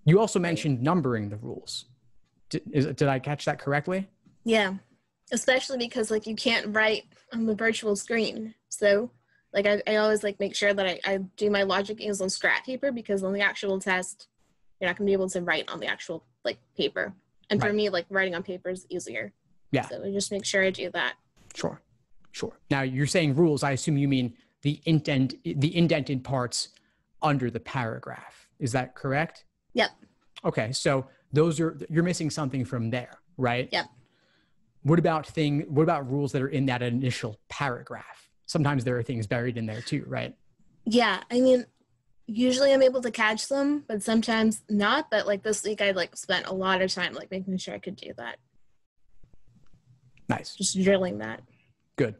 You also mentioned numbering the rules. Did I catch that correctly? Yeah, especially because like you can't write on the virtual screen. So like I always like make sure that I do my logic games on scrap paper, because on the actual test, you're not gonna be able to write on the actual like paper. And for me, like writing on paper is easier. Yeah. So I just make sure I do that. Sure. Now you're saying rules. I assume you mean the indented parts under the paragraph. Is that correct? Yep. Okay. So you're missing something from there, right? Yep. What about rules that are in that initial paragraph? Sometimes there are things buried in there too, right? Yeah. I mean, usually I'm able to catch them, but sometimes not. But like this week, I like spent a lot of time like making sure I could do that. Nice. Just drilling that. Good.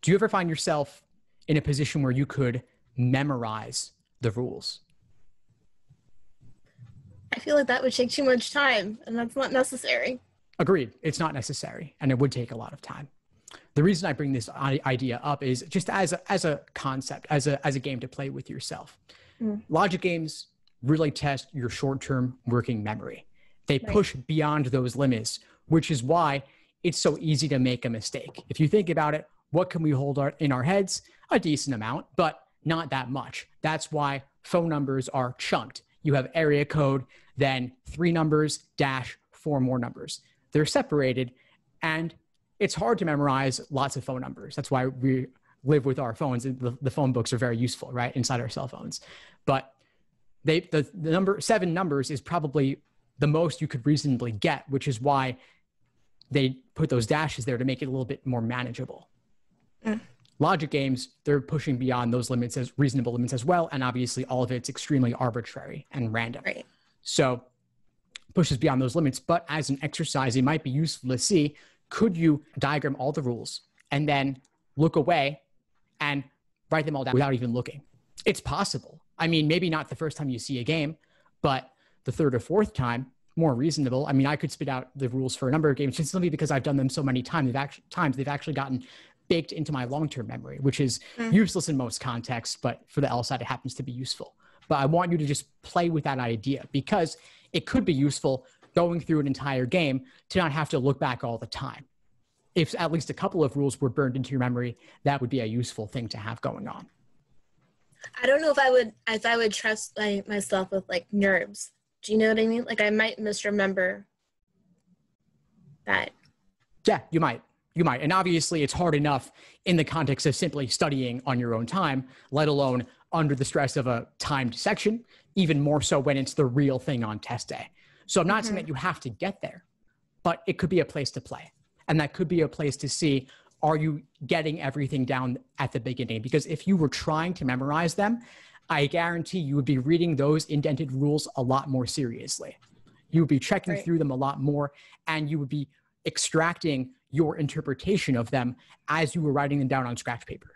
Do you ever find yourself in a position where you could memorize the rules? I feel like that would take too much time, and that's not necessary. Agreed. It's not necessary, and it would take a lot of time. The reason I bring this idea up is just as a concept, as a game to play with yourself. Logic games really test your short-term working memory. They push beyond those limits, which is why it's so easy to make a mistake. If you think about it, what can we hold in our heads? A decent amount, but not that much. That's why phone numbers are chunked. You have area code, then 3 numbers dash 4 more numbers. They're separated, and it's hard to memorize lots of phone numbers. That's why we live with our phones. The phone books are very useful, right, inside our cell phones. But the number 7 numbers is probably the most you could reasonably get, which is why they put those dashes there to make it a little bit more manageable. Logic games, they're pushing beyond those limits as reasonable limits as well. And obviously all of it's extremely arbitrary and random. Right. So pushes beyond those limits, but as an exercise, it might be useful to see, could you diagram all the rules and then look away and write them all down without even looking? It's possible. I mean, maybe not the first time you see a game, but the 3rd or 4th time, more reasonable. I mean, I could spit out the rules for a number of games just simply because I've done them so many times. They've actually gotten baked into my long-term memory, which is useless in most contexts, but for the LSAT, it happens to be useful. But I want you to just play with that idea, because it could be useful going through an entire game to not have to look back all the time. If at least a couple of rules were burned into your memory, that would be a useful thing to have going on. I don't know if I would trust myself with like nerves. Do you know what I mean? Like I might misremember that. Yeah, you might. And obviously it's hard enough in the context of simply studying on your own time, let alone under the stress of a timed section, even more so when it's the real thing on test day. So I'm not saying that you have to get there, but it could be a place to play. And that could be a place to see, are you getting everything down at the beginning? Because if you were trying to memorize them, I guarantee you would be reading those indented rules a lot more seriously. You would be checking through them a lot more, and you would be extracting your interpretation of them as you were writing them down on scratch paper.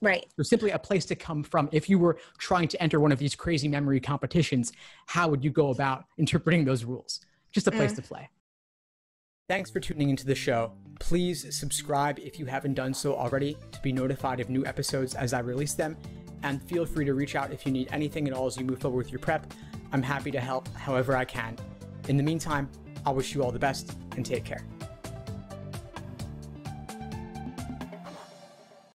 Right. So simply a place to come from. If you were trying to enter one of these crazy memory competitions, how would you go about interpreting those rules? Just a place to play. Thanks for tuning into the show. Please subscribe if you haven't done so already to be notified of new episodes as I release them. And feel free to reach out if you need anything at all as you move forward with your prep. I'm happy to help however I can. In the meantime, I'll wish you all the best and take care.